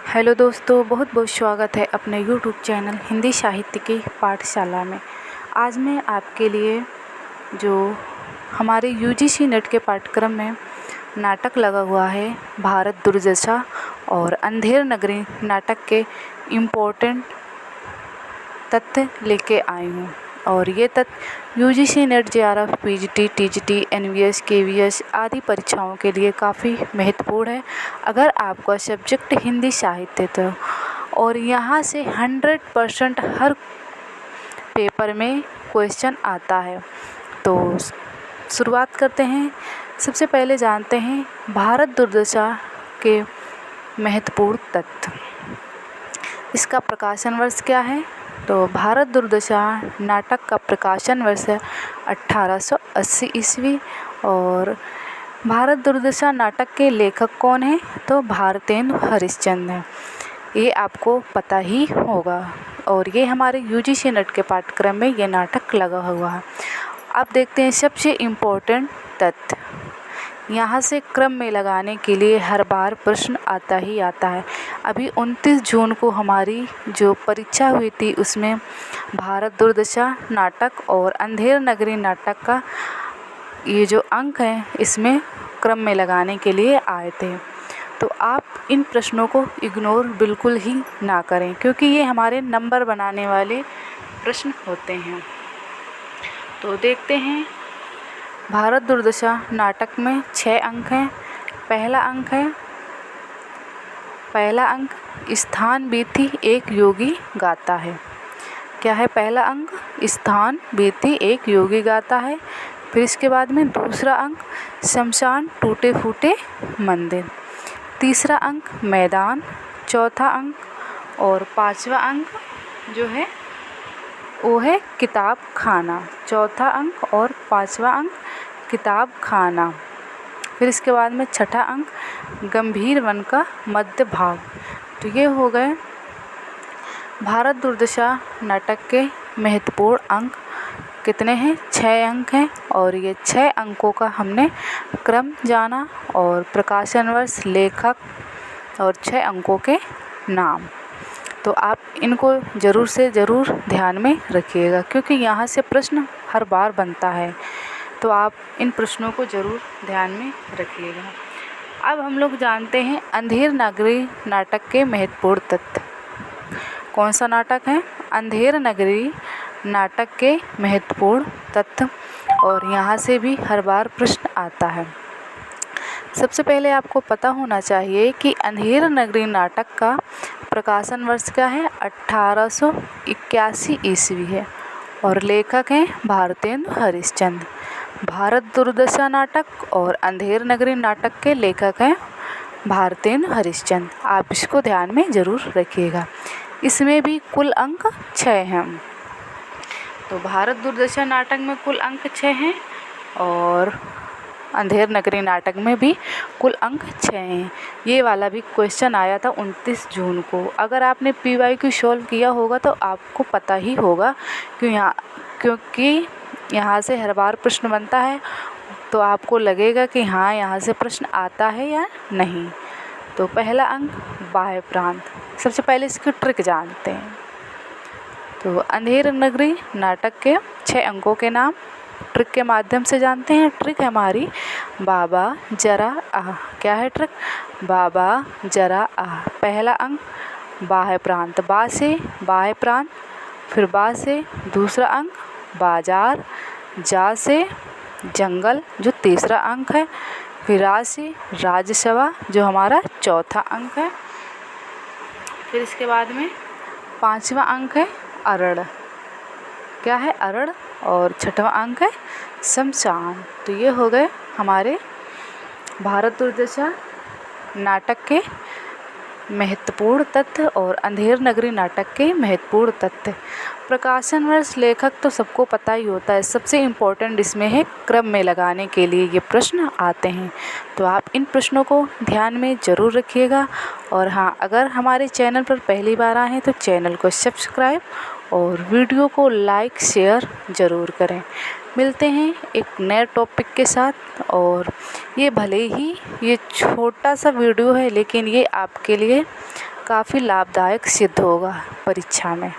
Hello दोस्तों, बहुत बहुत स्वागत है अपने यूट्यूब चैनल हिंदी साहित्य की पाठशाला में। आज मैं आपके लिए जो हमारे यूजीसी नेट के पाठ्यक्रम में नाटक लगा हुआ है भारत दुर्दशा और अंधेर नगरी नाटक के इम्पोर्टेंट तथ्य लेके आई हूँ। और ये तथ्य UGC NET JRF PGT TGT NVS KVS आदि परीक्षाओं के लिए काफ़ी महत्वपूर्ण है अगर आपका सब्जेक्ट हिंदी साहित्य तो। और यहाँ से 100% हर पेपर में क्वेश्चन आता है। तो शुरुआत करते हैं। सबसे पहले जानते हैं भारत दुर्दशा के महत्वपूर्ण तथ्य। इसका प्रकाशन वर्ष क्या है? तो भारत दुर्दशा नाटक का प्रकाशन वर्ष है 1880 ईस्वी। और भारत दुर्दशा नाटक के लेखक कौन हैं? तो भारतेंदु हरिश्चंद्र हैं। ये आपको पता ही होगा और ये हमारे यूजीसी नेट के पाठ्यक्रम में ये नाटक लगा हुआ है। अब देखते हैं सबसे इम्पोर्टेंट तथ्य। यहाँ से क्रम में लगाने के लिए हर बार प्रश्न आता ही आता है। अभी 29 जून को हमारी जो परीक्षा हुई थी उसमें भारत दुर्दशा नाटक और अंधेर नगरी नाटक का ये जो अंक है इसमें क्रम में लगाने के लिए आए थे। तो आप इन प्रश्नों को इग्नोर बिल्कुल ही ना करें क्योंकि ये हमारे नंबर बनाने वाले प्रश्न होते हैं। तो देखते हैं भारत दुर्दशा नाटक में 6 अंक हैं। पहला अंक स्थान बीती एक योगी गाता है। क्या है पहला अंक? स्थान बीती एक योगी गाता है। फिर इसके बाद में दूसरा अंक शमशान टूटे फूटे मंदिर। तीसरा अंक मैदान। चौथा अंक और पांचवा अंक जो है वो है किताब खाना। चौथा अंक और पांचवा अंक किताब खाना। फिर इसके बाद में छठा अंक गंभीर वन का मध्य भाग। तो ये हो गए भारत दुर्दशा नाटक के महत्वपूर्ण अंक। कितने हैं? 6 अंक हैं। और ये 6 अंकों का हमने क्रम जाना और प्रकाशन वर्ष, लेखक और 6 अंकों के नाम। तो आप इनको ज़रूर से ज़रूर ध्यान में रखिएगा क्योंकि यहाँ से प्रश्न हर बार बनता है। तो आप इन प्रश्नों को ज़रूर ध्यान में रखिएगा। अब हम लोग जानते हैं अंधेर नगरी नाटक के महत्वपूर्ण तथ्य। कौन सा नाटक है? अंधेर नगरी नाटक के महत्वपूर्ण तथ्य। और यहाँ से भी हर बार प्रश्न आता है। सबसे पहले आपको पता होना चाहिए कि अंधेर नगरी नाटक का प्रकाशन वर्ष क्या है? 1881 ईस्वी है। और लेखक हैं भारतेंदु हरिश्चंद्र। भारत दुर्दशा नाटक और अंधेर नगरी नाटक के लेखक हैं भारतेंदु हरिश्चंद्र। आप इसको ध्यान में ज़रूर रखिएगा। इसमें भी कुल अंक 6 हैं। तो भारत दुर्दशा नाटक में कुल अंक 6 हैं और अंधेर नगरी नाटक में भी कुल अंक 6 हैं। ये वाला भी क्वेश्चन आया था 29 जून को। अगर आपने PYQ सॉल्व किया होगा तो आपको पता ही होगा क्योंकि यहाँ से हर बार प्रश्न बनता है। तो आपको लगेगा कि हाँ यहाँ से प्रश्न आता है या नहीं। तो पहला अंक बाह्य प्रांत। सबसे पहले इसकी ट्रिक जानते हैं। तो अंधेर नगरी नाटक के 6 अंकों के नाम ट्रिक के माध्यम से जानते हैं। ट्रिक है हमारी बाबा जरा आह। क्या है ट्रिक? बाबा जरा आह। पहला अंक बाह्य प्रांत, बा से बाह्य प्रांत, फिर बा से दूसरा अंक बाजार, जा से जंगल जो तीसरा अंक है, फिर रा से राजसभा जो हमारा चौथा अंक है। फिर इसके बाद में 5वां अंक है अरड़। क्या है? अरड़। और 6वां अंक है शमशान। तो ये हो गए हमारे भारत दुर्दशा नाटक के महत्वपूर्ण तथ्य और अंधेर नगरी नाटक के महत्वपूर्ण तथ्य। प्रकाशन वर्ष, लेखक तो सबको पता ही होता है। सबसे इम्पोर्टेंट इसमें है क्रम में लगाने के लिए ये प्रश्न आते हैं। तो आप इन प्रश्नों को ध्यान में ज़रूर रखिएगा। और हाँ, अगर हमारे चैनल पर पहली बार आए हैं तो चैनल को सब्सक्राइब और वीडियो को लाइक शेयर ज़रूर करें। मिलते हैं एक नए टॉपिक के साथ। और ये भले ही ये छोटा सा वीडियो है लेकिन ये आपके लिए काफ़ी लाभदायक सिद्ध होगा परीक्षा में।